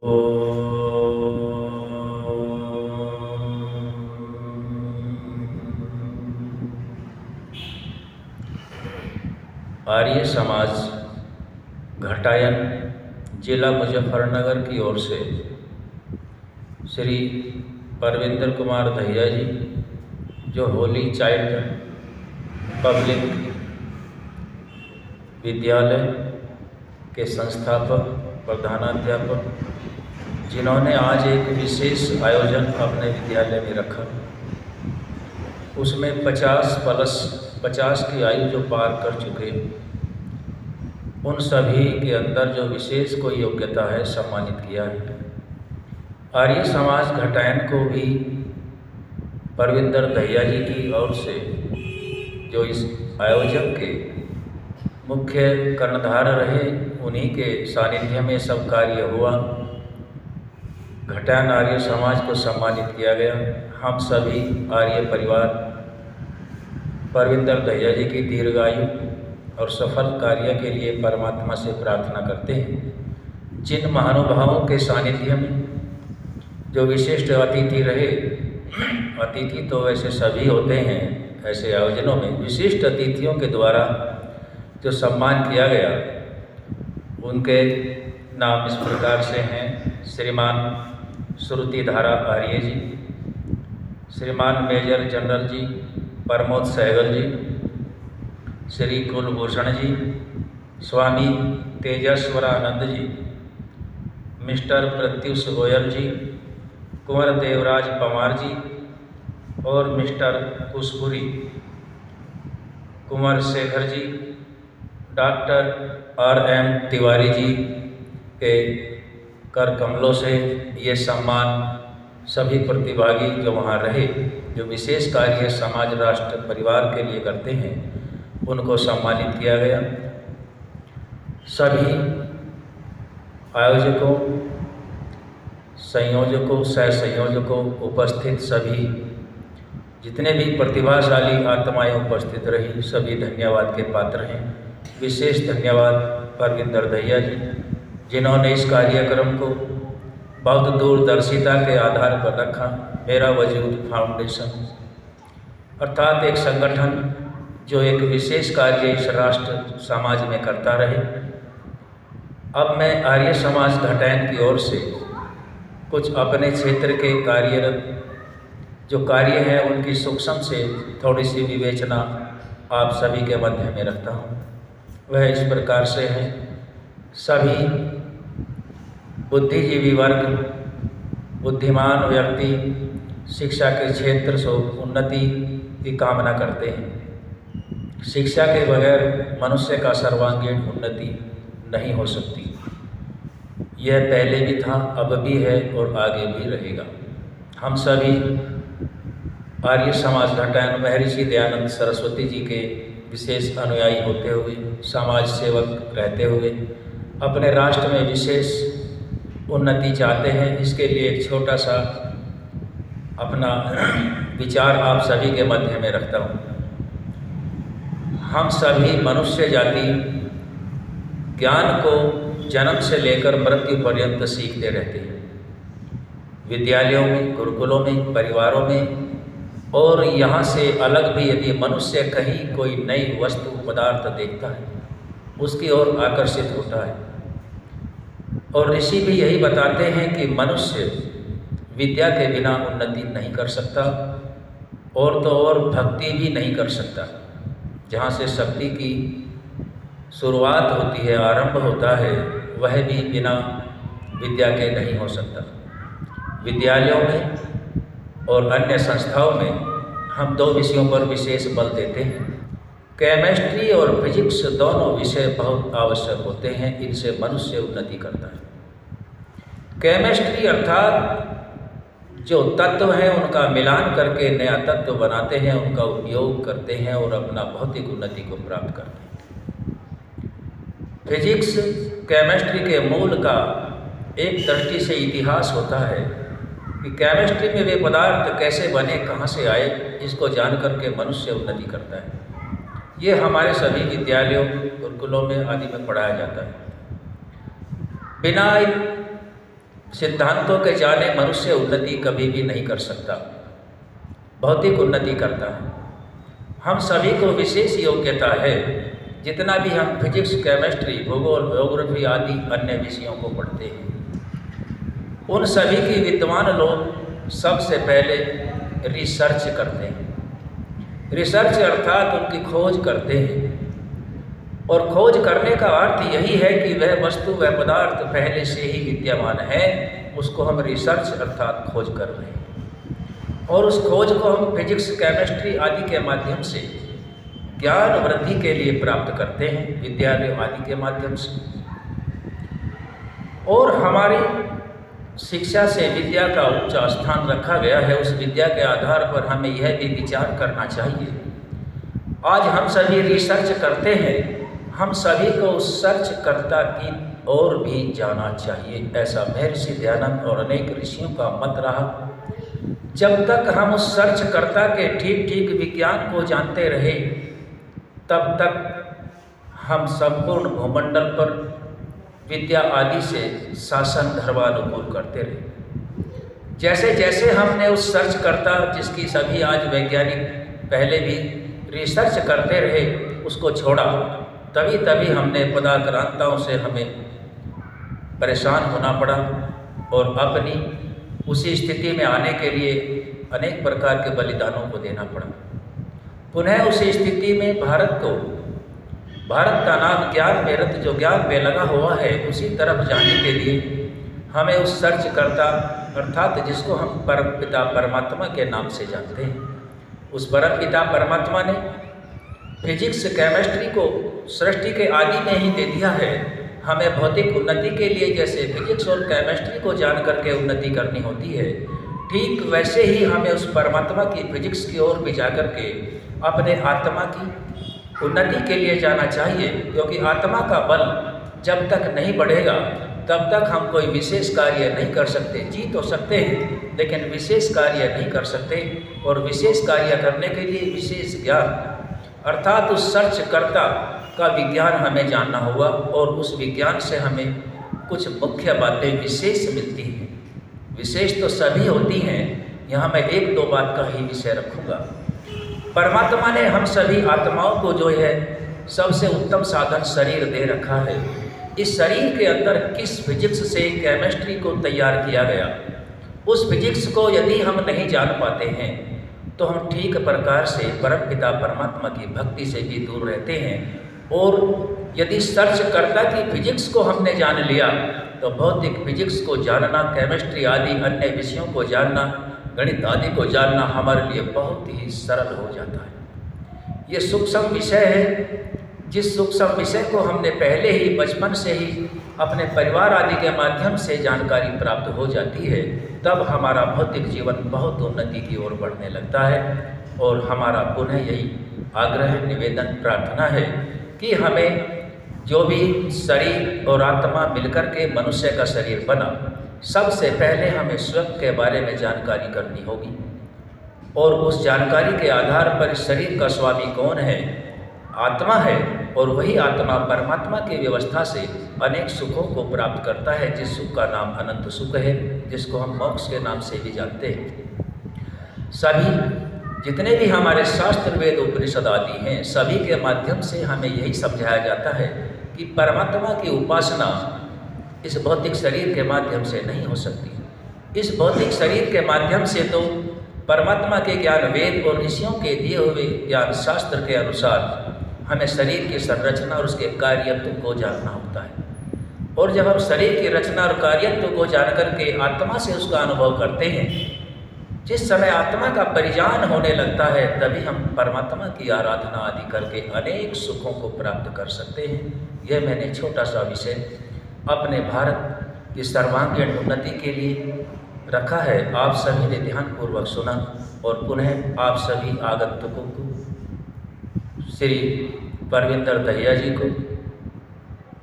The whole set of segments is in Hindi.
आर्य समाज घटायन जिला मुजफ्फरनगर की ओर से श्री परविंदर कुमार दहिया जी, जो होली चाइल्ड पब्लिक विद्यालय के संस्थापक प्रधानाध्यापक, जिन्होंने आज एक विशेष आयोजन अपने विद्यालय में रखा, उसमें 50+ की आयु जो पार कर चुके, उन सभी के अंदर जो विशेष कोई योग्यता है सम्मानित किया है। आर्य समाज घटायन को भी परविंदर दहिया जी की ओर से, जो इस आयोजक के मुख्य कर्णधार रहे, उन्हीं के सानिध्य में सब कार्य हुआ। घटायन आर्य समाज को सम्मानित किया गया। हम सभी आर्य परिवार परविंदर दहिया जी की दीर्घायु और सफल कार्य के लिए परमात्मा से प्रार्थना करते हैं। जिन महानुभावों के सानिध्य में जो विशिष्ट अतिथि रहे, अतिथि तो वैसे सभी होते हैं ऐसे आयोजनों में, विशिष्ट अतिथियों के द्वारा जो सम्मान किया गया, उनके नाम इस प्रकार से हैं। श्रीमान श्रुतिधारा आर्य जी, श्रीमान मेजर जनरल जी प्रमोद सहगल जी, श्री कुलभूषण जी, स्वामी तेजस्वरानंद जी, मिस्टर प्रत्युष गोयल जी, कुंवर देवराज पवार जी और मिस्टर कुशपुरी, कुंवर शेखर जी, डॉक्टर R.M. तिवारी जी के कर कमलों से ये सम्मान सभी प्रतिभागी जो वहाँ रहे, जो विशेष कार्य समाज राष्ट्र परिवार के लिए करते हैं, उनको सम्मानित किया गया। सभी आयोजकों, संयोजकों, सह संयोजकों, उपस्थित सभी जितने भी प्रतिभाशाली आत्माएं उपस्थित रही, सभी धन्यवाद के पात्र हैं। विशेष धन्यवाद परविंदर दहिया जी, जिन्होंने इस कार्यक्रम को बहुत दूरदर्शिता के आधार पर रखा। मेरा वजूद फाउंडेशन अर्थात एक संगठन जो एक विशेष कार्य इस राष्ट्र समाज में करता रहे। अब मैं आर्य समाज घटायन की ओर से कुछ अपने क्षेत्र के कार्यरत जो कार्य हैं, उनकी सूक्ष्म से थोड़ी सी विवेचना आप सभी के मध्य में रखता हूँ। वह इस प्रकार से है। सभी बुद्धिजीवी वर्ग, बुद्धिमान व्यक्ति शिक्षा के क्षेत्र से उन्नति की कामना करते हैं। शिक्षा के बगैर मनुष्य का सर्वांगीण उन्नति नहीं हो सकती। यह पहले भी था, अब भी है और आगे भी रहेगा। हम सभी आर्य समाज घटायन महर्षि दयानंद सरस्वती जी के विशेष अनुयायी होते हुए, समाज सेवक रहते हुए, अपने राष्ट्र में विशेष उन्नति चाहते हैं। इसके लिए एक छोटा सा अपना विचार आप सभी के मध्य में रखता हूँ। हम सभी मनुष्य जाति ज्ञान को जन्म से लेकर मृत्यु पर्यंत सीखते रहते हैं। विद्यालयों में, गुरुकुलों में, परिवारों में, और यहाँ से अलग भी यदि मनुष्य कहीं कोई नई वस्तु पदार्थ देखता है, उसकी ओर आकर्षित होता है। और ऋषि भी यही बताते हैं कि मनुष्य विद्या के बिना उन्नति नहीं कर सकता, और तो और भक्ति भी नहीं कर सकता। जहाँ से शक्ति की शुरुआत होती है, आरंभ होता है, वह भी बिना विद्या के नहीं हो सकता। विद्यालयों में और अन्य संस्थाओं में हम दो विषयों पर विशेष बल देते हैं। केमिस्ट्री और फिजिक्स दोनों विषय बहुत आवश्यक होते हैं। इनसे मनुष्य उन्नति करता है। केमिस्ट्री अर्थात जो तत्व हैं उनका मिलान करके नया तत्व बनाते हैं, उनका उपयोग करते हैं और अपना भौतिक उन्नति को प्राप्त करते हैं। फिजिक्स केमिस्ट्री के मूल का एक दृष्टि से इतिहास होता है कि केमिस्ट्री में वे पदार्थ कैसे बने, कहाँ से आए, इसको जान करके मनुष्य उन्नति करता है। ये हमारे सभी विद्यालयों, गुरुकुलों में आदि में पढ़ाया जाता है। बिना सिद्धांतों के जाने मनुष्य उन्नति कभी भी नहीं कर सकता, भौतिक उन्नति करता है। हम सभी को विशेष योग्यता है, जितना भी हम फिजिक्स, केमिस्ट्री, भूगोल, ज्योग्राफी आदि अन्य विषयों को पढ़ते हैं। उन सभी की विद्वान लोग सबसे पहले रिसर्च करते हैं। रिसर्च अर्थात उनकी खोज करते हैं, और खोज करने का अर्थ यही है कि वह वस्तु, वह पदार्थ पहले से ही विद्यमान है, उसको हम रिसर्च अर्थात खोज कर रहे हैं। और उस खोज को हम फिजिक्स, केमिस्ट्री आदि के माध्यम से ज्ञान वृद्धि के लिए प्राप्त करते हैं, विद्यालयों आदि के माध्यम से। और हमारी शिक्षा से विद्या का ऊंचा स्थान रखा गया है। उस विद्या के आधार पर हमें यह भी विचार करना चाहिए, आज हम सभी रिसर्च करते हैं, हम सभी को उस सर्चकर्ता की ओर भी जाना चाहिए। ऐसा महर्षि दयानंद और अनेक ऋषियों का मत रहा। जब तक हम उस सर्चकर्ता के ठीक ठीक विज्ञान को जानते रहे, तब तक हम संपूर्ण भूमंडल पर विद्या आदि से शासन धर्मानुकूल करते रहे। जैसे जैसे हमने उस सर्चकर्ता, जिसकी सभी आज वैज्ञानिक पहले भी रिसर्च करते रहे, उसको छोड़ा, तभी तभी हमने पदाक्रांताओं से हमें परेशान होना पड़ा और अपनी उसी स्थिति में आने के लिए अनेक प्रकार के बलिदानों को देना पड़ा। पुनः उसी स्थिति में भारत का नाम ज्ञान में रत, जो ज्ञान में लगा हुआ है, उसी तरफ जाने के लिए हमें उस सर्चकर्ता अर्थात जिसको हम परमपिता परमात्मा के नाम से जानते हैं, उस परमपिता परमात्मा ने फिजिक्स, केमिस्ट्री को सृष्टि के आदि में ही दे दिया है। हमें भौतिक उन्नति के लिए जैसे फिजिक्स और केमिस्ट्री को जान करके उन्नति करनी होती है, ठीक वैसे ही हमें उस परमात्मा की फिजिक्स की ओर भी जाकर के अपने आत्मा की उन्नति के लिए जाना चाहिए। क्योंकि आत्मा का बल जब तक नहीं बढ़ेगा, तब तक हम कोई विशेष कार्य नहीं कर सकते। जी तो सकते हैं, लेकिन विशेष कार्य नहीं कर सकते। और विशेष कार्य करने के लिए विशेष ज्ञान अर्थात उस सर्चकर्ता का विज्ञान हमें जानना होगा, और उस विज्ञान से हमें कुछ मुख्य बातें विशेष मिलती हैं। विशेष तो सभी होती हैं, यहाँ मैं एक दो बात का ही विषय रखूँगा। परमात्मा ने हम सभी आत्माओं को जो है सबसे उत्तम साधन शरीर दे रखा है। इस शरीर के अंदर किस फिजिक्स से केमिस्ट्री को तैयार किया गया, उस फिजिक्स को यदि हम नहीं जान पाते हैं तो हम ठीक प्रकार से परमपिता परमात्मा की भक्ति से भी दूर रहते हैं। और यदि सर्चकर्ता की फिजिक्स को हमने जान लिया तो भौतिक फिजिक्स को जानना, केमिस्ट्री आदि अन्य विषयों को जानना, गणित आदि को जानना हमारे लिए बहुत ही सरल हो जाता है। ये सूक्ष्म विषय है, जिस सूक्ष्म विषय को हमने पहले ही बचपन से ही अपने परिवार आदि के माध्यम से जानकारी प्राप्त हो जाती है, तब हमारा भौतिक जीवन बहुत उन्नति की ओर बढ़ने लगता है। और हमारा पुनः यही आग्रह, निवेदन, प्रार्थना है कि हमें जो भी शरीर और आत्मा मिलकर के मनुष्य का शरीर बना, सबसे पहले हमें स्वयं के बारे में जानकारी करनी होगी। और उस जानकारी के आधार पर शरीर का स्वामी कौन है, आत्मा है, और वही आत्मा परमात्मा की व्यवस्था से अनेक सुखों को प्राप्त करता है, जिस सुख का नाम अनंत सुख है, जिसको हम मोक्ष के नाम से भी जानते हैं। सभी जितने भी हमारे शास्त्र, वेद, उपनिषद आदि हैं, सभी के माध्यम से हमें यही समझाया जाता है कि परमात्मा की उपासना इस भौतिक शरीर के माध्यम से नहीं हो सकती। इस भौतिक शरीर के माध्यम से तो परमात्मा के ज्ञान, वेद और ऋषियों के दिए हुए ज्ञान शास्त्र के अनुसार हमें शरीर की संरचना और उसके कार्यत्व को जानना होता है। और जब हम शरीर की रचना और कार्यत्व को जान करके आत्मा से उसका अनुभव करते हैं, जिस समय आत्मा का परिजान होने लगता है, तभी हम परमात्मा की आराधना आदि करके अनेक सुखों को प्राप्त कर सकते हैं। यह मैंने छोटा सा विषय अपने भारत की सर्वांगीण उन्नति के लिए रखा है। आप सभी ने ध्यानपूर्वक सुना, और पुनः आप सभी आगंतुकों को, श्री परविंदर दहिया जी को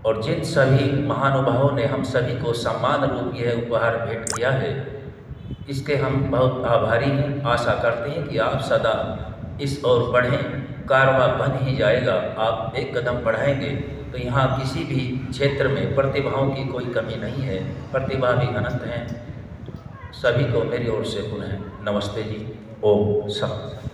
और जिन सभी महानुभावों ने हम सभी को सम्मान रूप यह उपहार भेंट किया है, इसके हम बहुत आभारी हैं। आशा करते हैं कि आप सदा इस ओर बढ़ें, कारवां बन ही जाएगा। आप एक कदम बढ़ाएंगे तो यहाँ किसी भी क्षेत्र में प्रतिभाओं की कोई कमी नहीं है, प्रतिभा भी अनंत हैं। सभी को मेरी ओर से पुनः नमस्ते जी। ओम शांति।